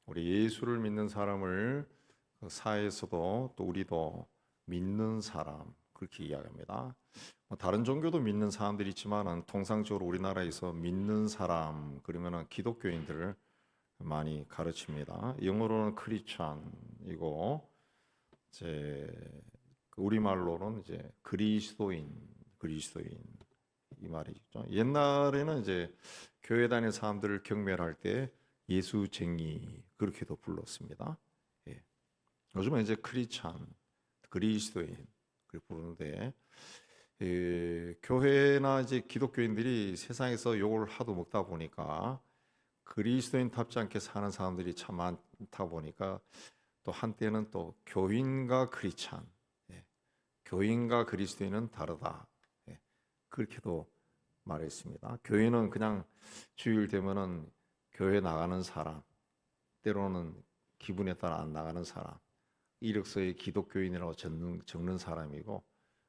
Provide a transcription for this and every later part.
우리 예수를 믿는 사람을 그 사회에서도 또 우리도 믿는 사람 그렇게 이야기합니다. 다른 종교도 믿는 사람들이 있지만은 통상적으로 우리나라에서 믿는 사람 그러면은 기독교인들을 많이 가르칩니다. 영어로는 크리스찬이고 이제 우리말로는 이제 그리스도인 이 말이죠. 옛날에는 이제 교회 다니는 사람들을 경멸할 때 예수쟁이 그렇게도 불렀습니다. 예. 요즘은 이제 크리스찬, 그리스도인 그렇게 부르는데 교회나 이제 기독교인들이 세상에서 욕을 하도 먹다 보니까 그리스도인답지 않게 사는 사람들이 참 많다 보니까 또 한때는 또 교인과 크리스찬, 예. 교인과 그리스도인은 다르다. 예. 그렇게도 말했습니다. 교인은 그냥 주일 되면은 교회 나가는 사람, 때로는 기분에 따라 안 나가는 사람, 이력서에 기독교인이라고 적는 사람이고,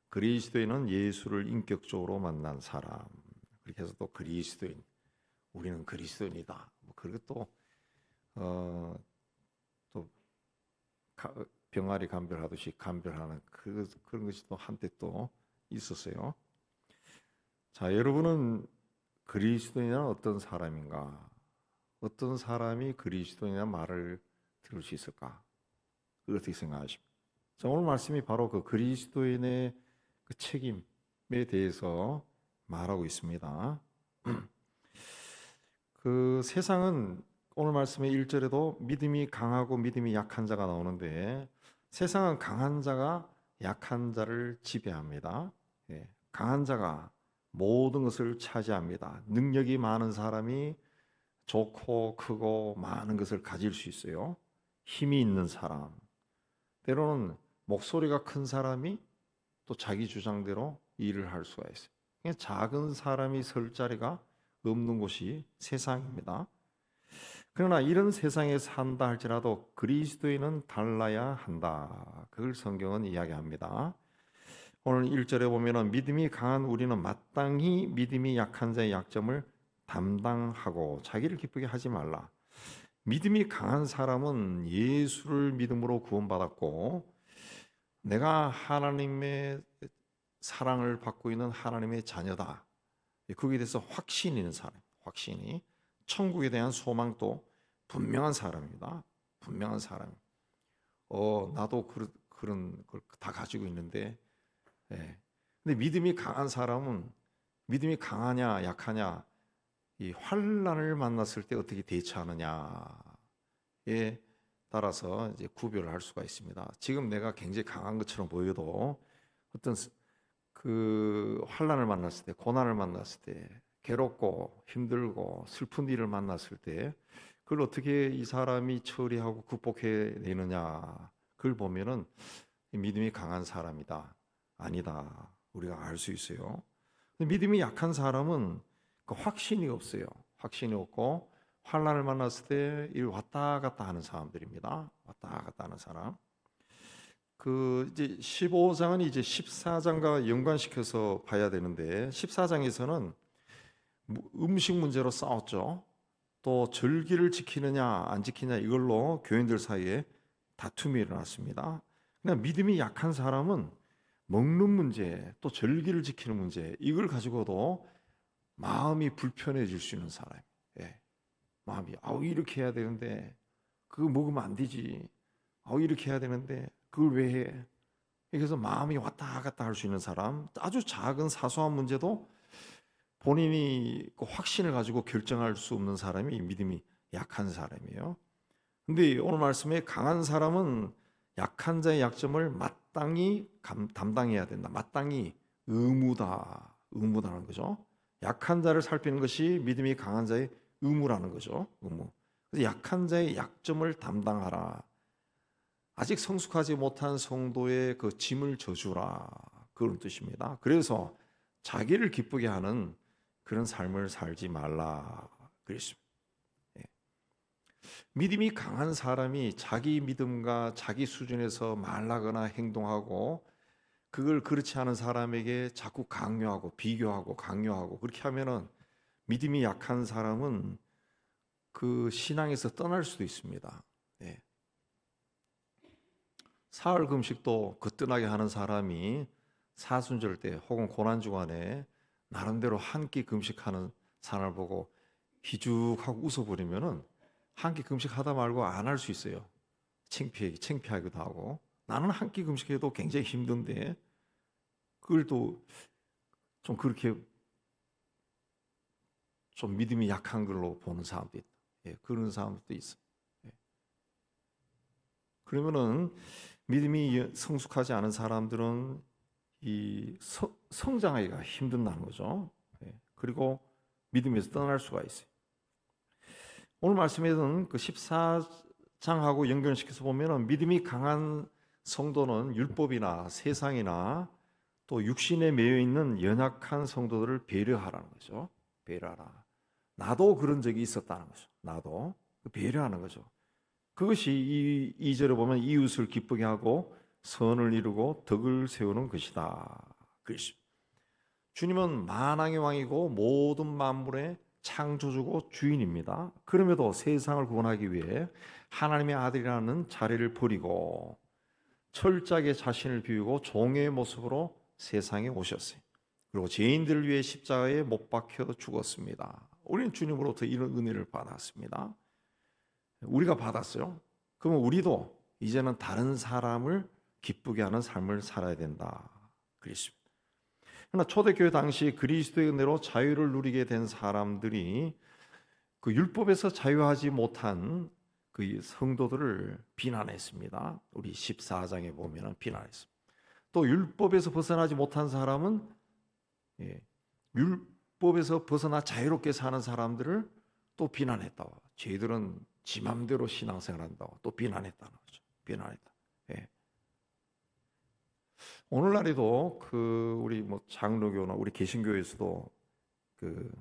그리스도인은 예수를 인격적으로 만난 사람. 그렇게 해서 또 그리스도인, 우리는 그리스도인이다. 뭐 그리고 어, 또 병아리 감별하듯이 감별하는 그런 것이 또 한때 또 있었어요. 자, 여러분은 그리스도인은 어떤 사람인가? 어떤 사람이 그리스도인이라는 말을 들을 수 있을까? 어떻게 생각하십니까? 자, 오늘 말씀이 바로 그 그리스도인의 그 책임에 대해서 말하고 있습니다. 그 세상은 오늘 말씀의 1절에도 믿음이 강하고 믿음이 약한 자가 나오는데 세상은 강한 자가 약한 자를 지배합니다. 예, 강한 자가 모든 것을 차지합니다. 능력이 많은 사람이 좋고 크고 많은 것을 가질 수 있어요. 힘이 있는 사람. 때로는 목소리가 큰 사람이 또 자기 주장대로 일을 할 수가 있어요. 그냥 작은 사람이 설 자리가 없는 곳이 세상입니다. 그러나 이런 세상에 산다 할지라도 그리스도인은 달라야 한다. 그걸 성경은 이야기합니다. 오늘 1절에 보면은 믿음이 강한 우리는 마땅히 믿음이 약한 자의 약점을 담당하고 자기를 기쁘게 하지 말라. 믿음이 강한 사람은 예수를 믿음으로 구원받았고 내가 하나님의 사랑을 받고 있는 하나님의 자녀다. 거기에 대해서 확신이 있는 사람, 확신이 천국에 대한 소망도 분명한 사람입니다. 분명한 사람. 나도 그런 걸 다 가지고 있는데, 예. 근데 믿음이 강한 사람은 믿음이 강하냐 약하냐 이 환난을 만났을 때 어떻게 대처하느냐에 따라서 이제 구별을 할 수가 있습니다. 지금 내가 굉장히 강한 것처럼 보여도 어떤 그 환난을 만났을 때, 고난을 만났을 때, 괴롭고 힘들고 슬픈 일을 만났을 때 그걸 어떻게 이 사람이 처리하고 극복해내느냐 그걸 보면은 믿음이 강한 사람이다 아니다 우리가 알 수 있어요. 믿음이 약한 사람은 그 확신이 없어요. 확신이 없고 환난을 만났을 때 일 왔다 갔다 하는 사람들입니다. 왔다 갔다 하는 사람. 그 이제 15장은 이제 14장과 연관시켜서 봐야 되는데 14장에서는 음식 문제로 싸웠죠. 또 절기를 지키느냐 안 지키냐 이걸로 교인들 사이에 다툼이 일어났습니다. 그냥 믿음이 약한 사람은 먹는 문제, 또 절기를 지키는 문제 이걸 가지고도 마음이 불편해질 수 있는 사람. 예. 마음이 이렇게 해야 되는데 그거 먹으면 안 되지. 이렇게 해야 되는데 그걸 왜 해? 그래서 마음이 왔다 갔다 할 수 있는 사람, 아주 작은 사소한 문제도 본인이 그 확신을 가지고 결정할 수 없는 사람이 믿음이 약한 사람이에요. 근데 오늘 말씀에 강한 사람은 약한 자의 약점을 마땅히 담당해야 된다. 마땅히 의무다는 거죠. 약한 자를 살피는 것이 믿음이 강한 자의 의무라는 거죠. 의무. 그래서 약한 자의 약점을 담당하라. 아직 성숙하지 못한 성도의 그 짐을 져주라. 그런 뜻입니다. 그래서 자기를 기쁘게 하는 그런 삶을 살지 말라. 그랬습니다. 예. 믿음이 강한 사람이 자기 믿음과 자기 수준에서 말하거나 행동하고 그걸 그렇지 않은 사람에게 자꾸 강요하고 비교하고 강요하고 그렇게 하면은 믿음이 약한 사람은 그 신앙에서 떠날 수도 있습니다. 예. 사흘 금식도 거뜬하게 하는 사람이 사순절 때 혹은 고난 주간에 나름대로 한 끼 금식하는 사람을 보고 희죽하고 웃어버리면은 한 끼 금식하다 말고 안 할 수 있어요. 창피하기도 하고. 나는 한 끼 금식해도 굉장히 힘든데 그걸 또 좀 그렇게 좀 믿음이 약한 걸로 보는 사람도 있다. 예, 그런 사람도 있어요. 예. 그러면은 믿음이 성숙하지 않은 사람들은 이 성장하기가 힘든다는 거죠. 예. 그리고 믿음에서 떠날 수가 있어요. 오늘 말씀에는 그 14장하고 연결시켜서 보면은 믿음이 강한 성도는 율법이나 세상이나 또 육신에 매여 있는 연약한 성도들을 배려하라는 거죠. 배려하라. 나도 그런 적이 있었다는 거죠. 나도 배려하는 거죠. 그것이 이 절에 보면 이웃을 기쁘게 하고 선을 이루고 덕을 세우는 것이다. 그렇습니다. 주님은 만왕의 왕이고 모든 만물의 창조주고 주인입니다. 그럼에도 세상을 구원하기 위해 하나님의 아들이라는 자리를 버리고 철저하게 자신을 비우고 종의 모습으로 세상에 오셨어요. 그리고 죄인들을 위해 십자가에 못 박혀 죽었습니다. 우리는 주님으로부터 이런 은혜를 받았습니다. 우리가 받았어요. 그러면 우리도 이제는 다른 사람을 기쁘게 하는 삶을 살아야 된다. 그랬습니다. 그러나 초대교회 당시 그리스도의 은혜로 자유를 누리게 된 사람들이 그 율법에서 자유하지 못한 그 성도들을 비난했습니다. 우리 14장에 보면 비난했습니다. 또 율법에서 벗어나지 못한 사람은 율법에서 벗어나 자유롭게 사는 사람들을 또 비난했다고. 쟤들은 지 맘대로 신앙생활한다고 또 비난했다는 거죠. 비난했다. 예. 오늘날에도 그 우리 뭐 장로교나 우리 개신교에서도 그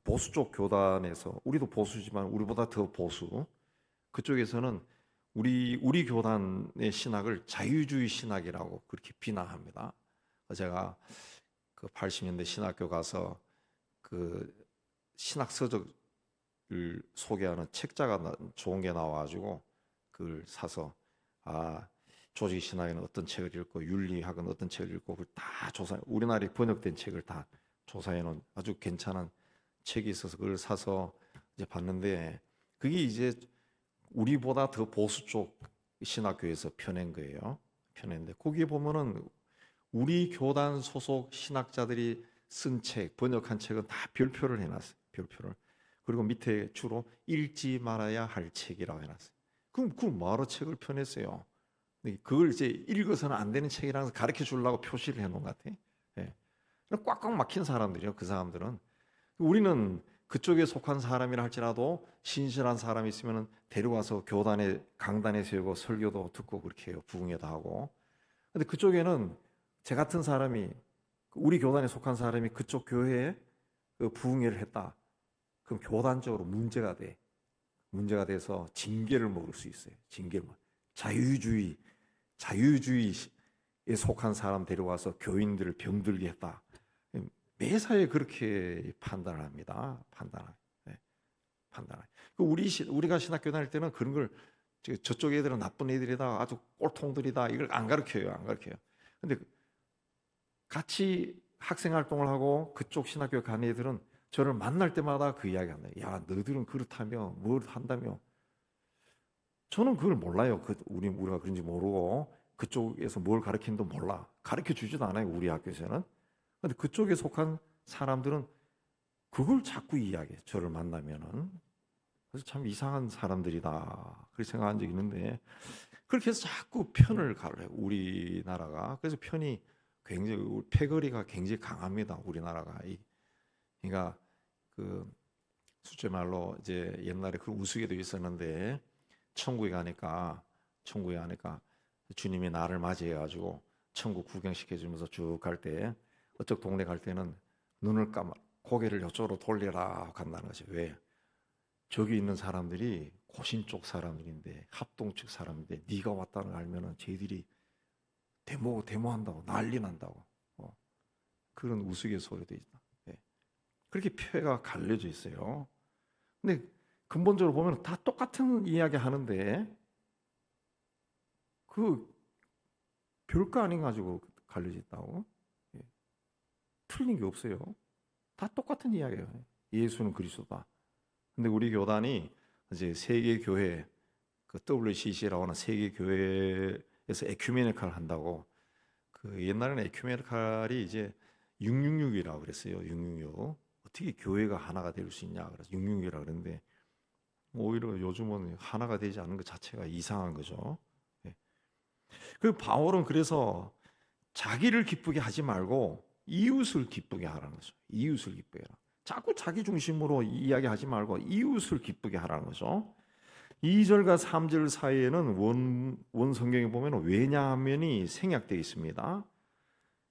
보수 쪽 교단에서 우리도 보수지만 우리보다 더 보수 그쪽에서는 우리 교단의 신학을 자유주의 신학이라고 그렇게 비난합니다. 제가 그 80년대 신학교 가서 그 신학 서적을 소개하는 책자가 좋은 게 나와가지고 그걸 사서 조직 신학에는 어떤 책을 읽고 윤리학은 어떤 책을 읽고 그걸 다 조사. 우리나라에 번역된 책을 다 조사해 놓은 아주 괜찮은 책이 있어서 그걸 사서 이제 봤는데 그게 이제 우리보다 더 보수 쪽 신학교에서 펴낸 거예요. 펴냈는데 거기에 보면은 우리 교단 소속 신학자들이 쓴 책, 번역한 책은 다 별표를 해놨어요. 별표를. 그리고 밑에 주로 읽지 말아야 할 책이라고 해놨어요. 그럼 그 뭐하러 책을 펴냈어요? 그걸 이제 읽어서는 안 되는 책이라서 가르쳐 주려고 표시를 해놓은 것 같아요. 예. 꽉꽉 막힌 사람들이요. 그 사람들은. 우리는 그쪽에 속한 사람이라 할지라도 신실한 사람이 있으면 데려와서 교단에 강단에 세우고 설교도 듣고 그렇게 해요. 부흥회도 하고. 근데 그쪽에는 제 같은 사람이 우리 교단에 속한 사람이 그쪽 교회에 그 부흥회를 했다. 그럼 교단적으로 문제가 돼. 문제가 돼서 징계를 먹을 수 있어요. 징계를. 자유주의에 속한 사람 데려와서 교인들을 병들게 했다. 매사에 그렇게 판단을 합니다. 판단을. 우리가 신학교 다닐 때는 그런 걸 저쪽 애들은 나쁜 애들이다, 아주 꼴통들이다 이걸 안 가르쳐요. 근데 같이 학생 활동을 하고 그쪽 신학교 간 애들은 저를 만날 때마다 그 이야기 한다. 야, 너희들은 그렇다며 뭘 한다며. 저는 그걸 몰라요. 우리가 그런지 모르고 그쪽에서 뭘 가르치는도 몰라. 가르쳐 주지도 않아요. 우리 학교에서는. 근데 그쪽에 속한 사람들은 그걸 자꾸 이야기해. 저를 만나면은. 그래서 참 이상한 사람들이다. 그렇게 생각한 적이 있는데 그렇게 해서 자꾸 편을 가려요. 우리나라가. 그래서 편이 굉장히 패거리가 굉장히 강합니다. 우리나라가. 그러니까 그 수제 말로 이제 옛날에 그런 우스개도 있었는데 천국에 가니까 주님이 나를 맞이해 가지고 천국 구경시켜 주면서 쭉 갈 때 어쪽 동네 갈 때는 눈을 감아 고개를 이쪽으로 돌려라 간다는 거죠. 왜? 저기 있는 사람들이 고신 쪽 사람들인데 합동 측 사람인데 네가 왔다는 걸 알면은 쟤들이 데모한다고 난리 난다고 그런 우스갯소리도 있다. 네. 그렇게 표가 갈려져 있어요. 근데 근본적으로 보면 다 똑같은 이야기 하는데 그 별거 아닌 가지고 갈려졌다고? 예. 틀린 게 없어요. 다 똑같은 이야기예요. 예수는 그리스도다. 근데 우리 교단이 이제 세계 교회 그 WCC라고 하는 세계 교회에서 에큐메니칼 한다고 그 옛날에는 에큐메니칼이 이제 666이라고 그랬어요. 666. 어떻게 교회가 하나가 될 수 있냐 그래서 666이라고 그랬는데 오히려 요즘은 하나가 되지 않은 것 자체가 이상한 거죠. 예. 그 바울은 그래서 자기를 기쁘게 하지 말고 이웃을 기쁘게 하라는 거죠. 이웃을 기쁘게 하라. 자꾸 자기 중심으로 이야기하지 말고 이웃을 기쁘게 하라는 거죠. 2절과 3절 사이에는 원 성경에 보면 왜냐하면이 생략되어 있습니다.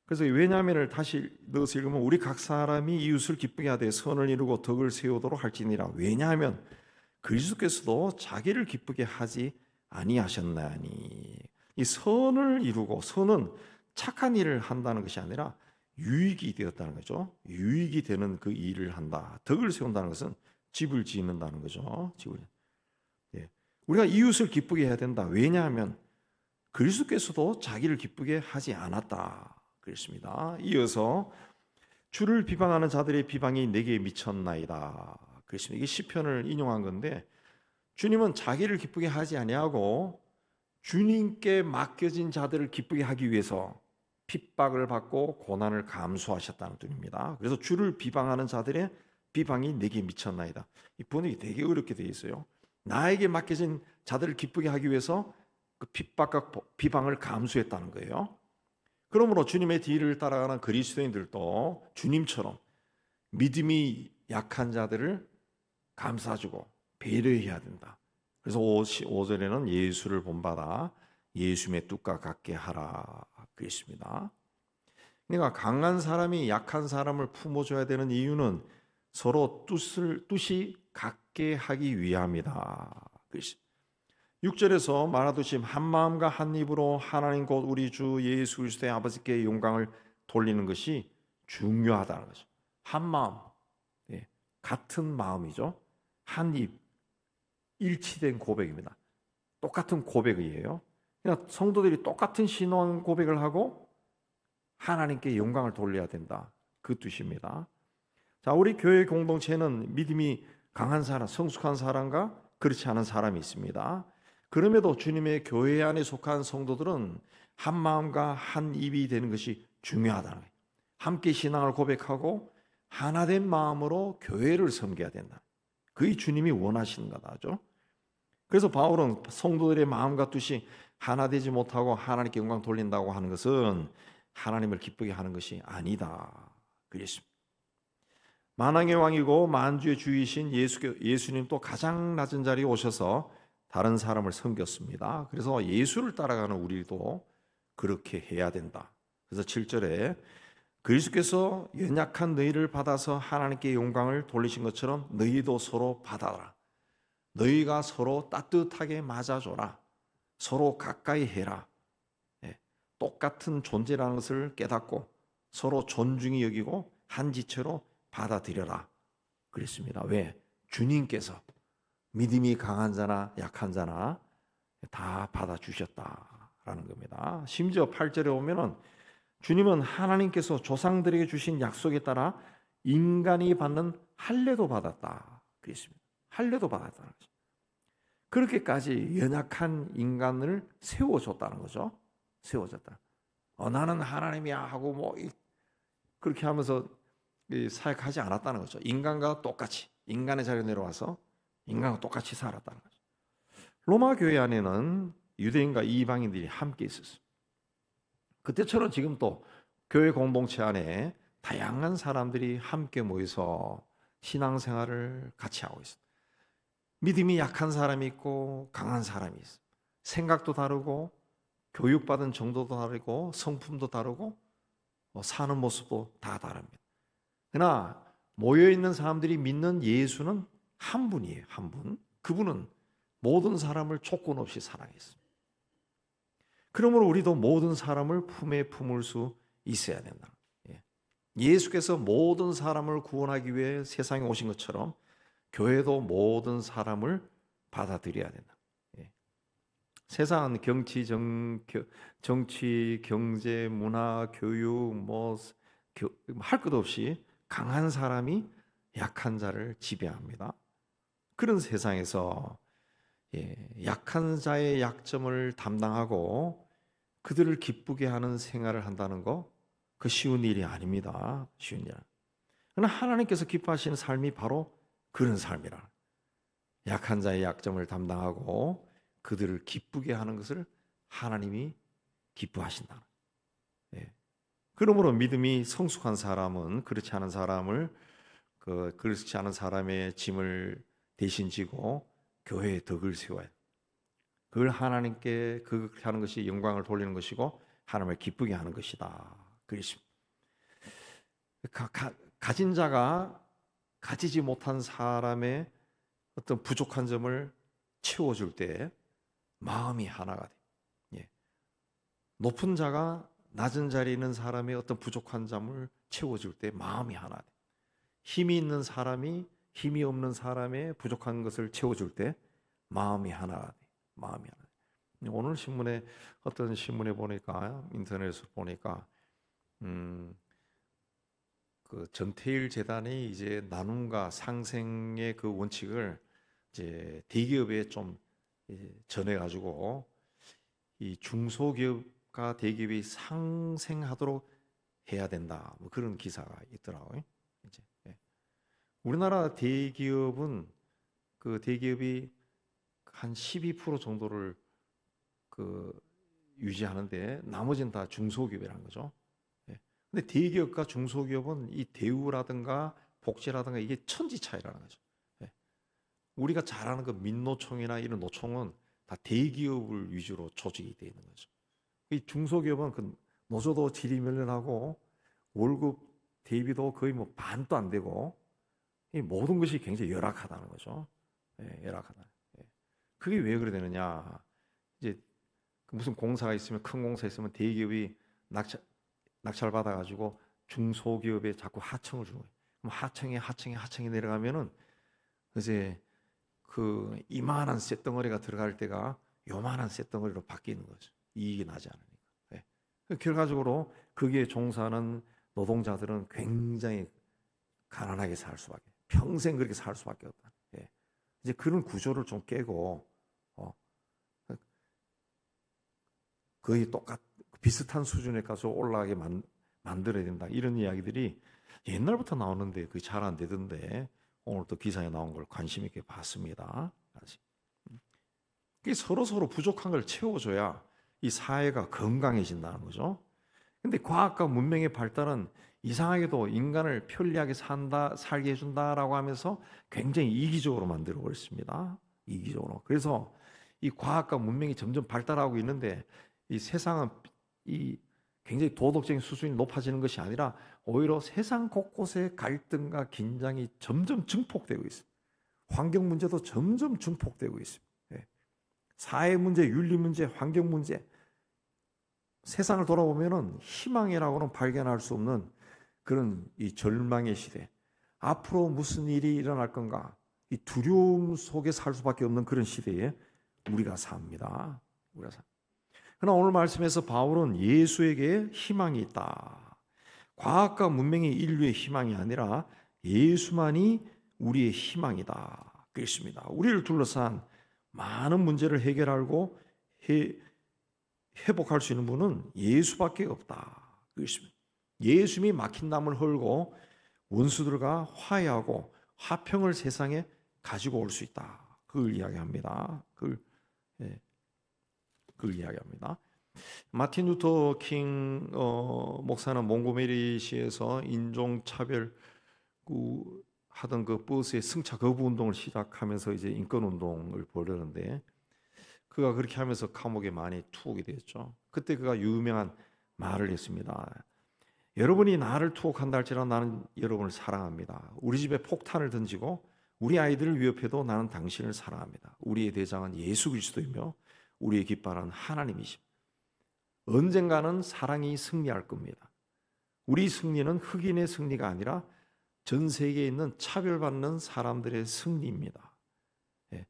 그래서 왜냐하면을 다시 넣어서 읽으면 우리 각 사람이 이웃을 기쁘게 하되 선을 이루고 덕을 세우도록 할지니라. 왜냐하면 그리스도께서도 자기를 기쁘게 하지 아니하셨나니. 이 선을 이루고 선은 착한 일을 한다는 것이 아니라 유익이 되었다는 거죠. 유익이 되는 그 일을 한다. 덕을 세운다는 것은 집을 짓는다는 거죠. 집을. 예. 우리가 이웃을 기쁘게 해야 된다. 왜냐하면 그리스도께서도 자기를 기쁘게 하지 않았다. 그랬습니다. 이어서 주를 비방하는 자들의 비방이 내게 미쳤나이다. 그랬습니다. 이게 시편을 인용한 건데 주님은 자기를 기쁘게 하지 아니하고 주님께 맡겨진 자들을 기쁘게 하기 위해서 핍박을 받고 고난을 감수하셨다는 뜻입니다. 그래서 주를 비방하는 자들의 비방이 내게 미쳤나이다. 이 번역이 되게 어렵게 되어 있어요. 나에게 맡겨진 자들을 기쁘게 하기 위해서 그 핍박과 비방을 감수했다는 거예요. 그러므로 주님의 뒤를 따라가는 그리스도인들도 주님처럼 믿음이 약한 자들을 감싸주고 배려해야 된다. 그래서 5절에는 예수를 본받아 예수의 뜻과 같게 하라 그랬습니다. 그러니까 강한 사람이 약한 사람을 품어줘야 되는 이유는 서로 뜻이 같게 하기 위함이다. 6절에서 말하듯이 한 마음과 한 입으로 하나님 곧 우리 주 예수 그리스도의 아버지께 영광을 돌리는 것이 중요하다는 거죠. 한 마음, 같은 마음이죠. 한 입, 일치된 고백입니다. 똑같은 고백이에요. 그러니까 성도들이 똑같은 신앙 고백을 하고 하나님께 영광을 돌려야 된다. 그 뜻입니다. 자, 우리 교회 공동체는 믿음이 강한 사람, 성숙한 사람과 그렇지 않은 사람이 있습니다. 그럼에도 주님의 교회 안에 속한 성도들은 한 마음과 한 입이 되는 것이 중요하다는 거예요. 함께 신앙을 고백하고 하나된 마음으로 교회를 섬겨야 된다. 그게 주님이 원하시는 거다죠. 그래서 바울은 성도들의 마음과 뜻이 하나 되지 못하고 하나님께 영광 돌린다고 하는 것은 하나님을 기쁘게 하는 것이 아니다. 그랬습니다. 만왕의 왕이고 만주의 주이신 예수님 또 가장 낮은 자리에 오셔서 다른 사람을 섬겼습니다. 그래서 예수를 따라가는 우리도 그렇게 해야 된다. 그래서 7절에 그리스도께서 연약한 너희를 받아서 하나님께 영광을 돌리신 것처럼 너희도 서로 받아라. 너희가 서로 따뜻하게 맞아줘라. 서로 가까이 해라. 똑같은 존재라는 것을 깨닫고 서로 존중히 여기고 한 지체로 받아들여라. 그랬습니다. 왜? 주님께서 믿음이 강한 자나 약한 자나 다 받아주셨다라는 겁니다. 심지어 8절에 보면은 주님은 하나님께서 조상들에게 주신 약속에 따라 인간이 받는 할례도 받았다. 그랬습니다. 할례도 받았다는 거죠. 그렇게까지 연약한 인간을 세워줬다는 거죠. 세워졌다. 나는 하나님이야 하고 뭐 그렇게 하면서 사역하지 않았다는 거죠. 인간과 똑같이 인간의 자리에 내려와서 인간과 똑같이 살았다는 거죠. 로마 교회 안에는 유대인과 이방인들이 함께 있었어요. 그때처럼 지금 또 교회 공동체 안에 다양한 사람들이 함께 모여서 신앙생활을 같이 하고 있어요. 믿음이 약한 사람이 있고 강한 사람이 있어요. 생각도 다르고 교육받은 정도도 다르고 성품도 다르고 사는 모습도 다 다릅니다. 그러나 모여있는 사람들이 믿는 예수는 한 분이에요. 한 분. 그분은 모든 사람을 조건 없이 사랑했습니다. 그러므로 우리도 모든 사람을 품에 품을 수 있어야 된다. 예수께서 모든 사람을 구원하기 위해 세상에 오신 것처럼 교회도 모든 사람을 받아들여야 된다. 예. 세상은 정치, 경제, 문화, 교육, 할 것 없이 강한 사람이 약한 자를 지배합니다. 그런 세상에서 약한 자의 약점을 담당하고 그들을 기쁘게 하는 생활을 한다는 거, 그 쉬운 일이 아닙니다. 쉬운 일. 그러나 하나님께서 기뻐하시는 삶이 바로 그런 삶이라. 약한 자의 약점을 담당하고 그들을 기쁘게 하는 것을 하나님이 기뻐하신다. 예. 그러므로 믿음이 성숙한 사람은 그렇지 않은 사람의 짐을 대신 지고 교회의 덕을 세워야. 그걸 하나님께 그렇게 하는 것이 영광을 돌리는 것이고 하나님을 기쁘게 하는 것이다. 그렇습니다. 가진 자가 가지지 못한 사람의 어떤 부족한 점을 채워줄 때 마음이 하나가 돼. 예. 높은 자가 낮은 자리에 있는 사람의 어떤 부족한 점을 채워줄 때 마음이 하나 돼. 힘이 있는 사람이 힘이 없는 사람의 부족한 것을 채워줄 때 마음이 하나가 돼. 마음이 하나. 오늘 어떤 신문에 보니까 인터넷에서 보니까 그 전태일 재단이 이제 나눔과 상생의 그 원칙을 이제 대기업에 좀 전해가지고 이 중소기업과 대기업이 상생하도록 해야 된다. 뭐 그런 기사가 있더라고요. 이제 우리나라 대기업은 그 대기업이 한 12% 정도를 그 유지하는데 나머지는 다 중소기업이라는 거죠. 근데 대기업과 중소기업은 이 대우라든가 복지라든가 이게 천지 차이라는 거죠. 우리가 잘 아는 그 민노총이나 이런 노총은 다 대기업을 위주로 조직이 되어 있는 거죠. 이 중소기업은 그 노조도 지리멸렬하고 월급 대비도 거의 뭐 반도 안 되고 이 모든 것이 굉장히 열악하다는 거죠. 열악하다. 그게 왜 그래 되느냐? 이제 무슨 공사가 있으면 큰 공사 있으면 대기업이 낙찰 받아가지고 중소기업에 자꾸 하청을 주는 거예요. 그럼 하청이 내려가면은 이제 그 이만한 쇳덩어리가 들어갈 때가 요만한 쇳덩어리로 바뀌는 거죠. 이익이 나지 않으니까. 결과적으로 거기에 종사하는 노동자들은 굉장히 가난하게 살 수밖에, 평생 그렇게 살 수밖에 없다. 이제 그런 구조를 좀 깨고 거의 비슷한 수준에 가서 올라가게 만들어야 된다. 이런 이야기들이 옛날부터 나오는데 그게 잘 안 되던데 오늘 또 기사에 나온 걸 관심 있게 봤습니다. 서로 부족한 걸 채워줘야 이 사회가 건강해진다는 거죠. 근데 과학과 문명의 발달은 이상하게도 인간을 편리하게 살게 해준다라고 하면서 굉장히 이기적으로 만들어 버렸습니다. 이기적으로. 그래서 이 과학과 문명이 점점 발달하고 있는데 이 세상은 이 굉장히 도덕적인 수준이 높아지는 것이 아니라 오히려 세상 곳곳에 갈등과 긴장이 점점 증폭되고 있습니다. 환경 문제도 점점 증폭되고 있습니다. 사회 문제, 윤리 문제, 환경 문제, 세상을 돌아보면은 희망이라고는 발견할 수 없는 그런 이 절망의 시대. 앞으로 무슨 일이 일어날 건가? 이 두려움 속에 살 수밖에 없는 그런 시대에 우리가 삽니다. 그러나 오늘 말씀에서 바울은 예수에게 희망이 있다. 과학과 문명이 인류의 희망이 아니라 예수만이 우리의 희망이다. 그렇습니다. 우리를 둘러싼 많은 문제를 해결하고 회복할 수 있는 분은 예수밖에 없다. 그렇습니다. 예수님이 막힌 담을 헐고 원수들과 화해하고 화평을 세상에 가지고 올 수 있다. 그걸 이야기합니다. 그걸 이야기합니다. 마틴 루터 킹 목사는 몽고메리시에서 인종차별 하던 그 버스의 승차 거부 운동을 시작하면서 이제 인권 운동을 벌였는데 그가 그렇게 하면서 감옥에 많이 투옥이 되었죠. 그때 그가 유명한 말을 했습니다. 여러분이 나를 투옥한다 할지라도 나는 여러분을 사랑합니다. 우리 집에 폭탄을 던지고 우리 아이들을 위협해도 나는 당신을 사랑합니다. 우리의 대장은 예수 그리스도이며 우리의 깃발은 하나님이십니다. 언젠가는 사랑이 승리할 겁니다. 우리 승리는 흑인의 승리가 아니라 전 세계에 있는 차별받는 사람들의 승리입니다. 예.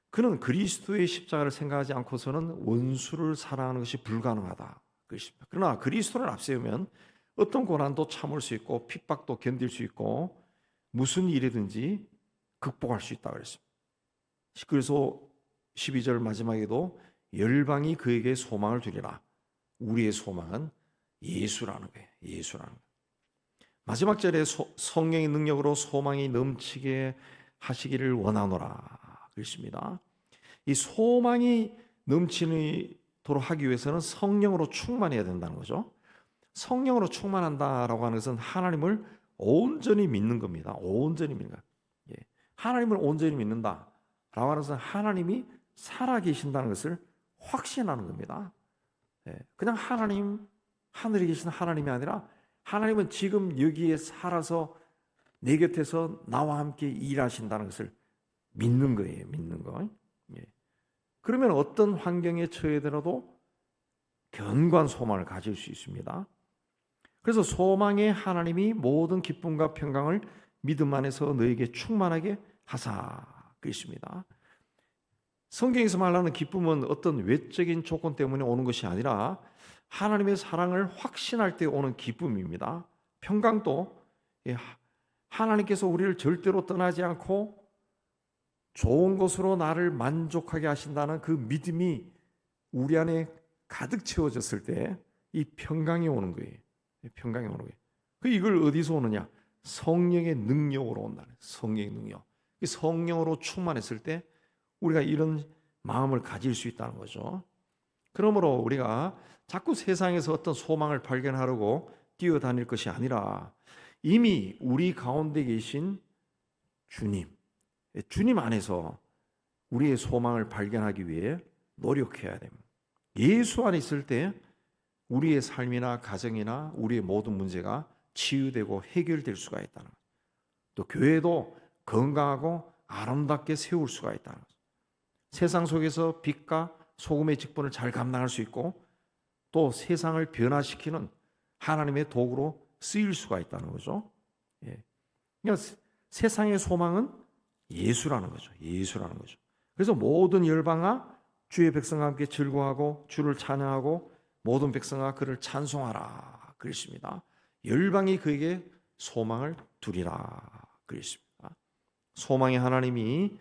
그는 그리스도의 십자가를 생각하지 않고서는 원수를 사랑하는 것이 불가능하다. 그렇습니다. 그러나 그리스도를 앞세우면 어떤 고난도 참을 수 있고 핍박도 견딜 수 있고 무슨 일이든지 극복할 수 있다 그랬습니다. 그래서 12절 마지막에도 열방이 그에게 소망을 두리라. 우리의 소망은 예수라는 거예요. 예수라는 거예요. 마지막 절에 성령의 능력으로 소망이 넘치게 하시기를 원하노라 그랬습니다. 이 소망이 넘치도록 하기 위해서는 성령으로 충만해야 된다는 거죠. 성령으로 충만한다라고 하는 것은 하나님을 온전히 믿는 겁니다. 온전히 믿는 거예요. 예. 하나님을 온전히 믿는다라고 하는 것은 하나님이 살아계신다는 것을 확신하는 겁니다. 예. 그냥 하나님, 하늘에 계신 하나님이 아니라 하나님은 지금 여기에 살아서 내 곁에서 나와 함께 일하신다는 것을 믿는 거예요. 믿는 거. 예. 그러면 어떤 환경에 처해더라도 견고한 소망을 가질 수 있습니다. 그래서 소망의 하나님이 모든 기쁨과 평강을 믿음 안에서 너에게 충만하게 하사 그랬습니다. 성경에서 말하는 기쁨은 어떤 외적인 조건 때문에 오는 것이 아니라 하나님의 사랑을 확신할 때 오는 기쁨입니다. 평강도 하나님께서 우리를 절대로 떠나지 않고 좋은 것으로 나를 만족하게 하신다는 그 믿음이 우리 안에 가득 채워졌을 때 이 평강이 오는 거예요. 평강이 오는 거예요. 이걸 어디서 오느냐? 성령의 능력으로 온다는 거예요. 성령의 능력. 성령으로 충만했을 때 우리가 이런 마음을 가질 수 있다는 거죠. 그러므로 우리가 자꾸 세상에서 어떤 소망을 발견하려고 뛰어다닐 것이 아니라 이미 우리 가운데 계신 주님 안에서 우리의 소망을 발견하기 위해 노력해야 됩니다. 예수 안에 있을 때 우리의 삶이나 가정이나 우리의 모든 문제가 치유되고 해결될 수가 있다는 거죠. 또 교회도 건강하고 아름답게 세울 수가 있다는 거죠. 세상 속에서 빛과 소금의 직분을 잘 감당할 수 있고 또 세상을 변화시키는 하나님의 도구로 쓰일 수가 있다는 거죠. 예. 그러니까 세상의 소망은 예수라는 거죠. 예수라는 거죠. 그래서 모든 열방아 주의 백성과 함께 즐거워하고 주를 찬양하고 모든 백성아 그를 찬송하라 그랬습니다. 열방이 그에게 소망을 두리라 그랬습니다. 소망의 하나님이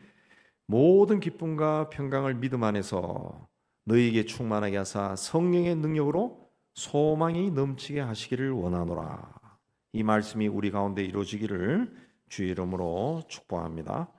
모든 기쁨과 평강을 믿음 안에서 너희에게 충만하게 하사 성령의 능력으로 소망이 넘치게 하시기를 원하노라. 이 말씀이 우리 가운데 이루어지기를 주의 이름으로 축복합니다.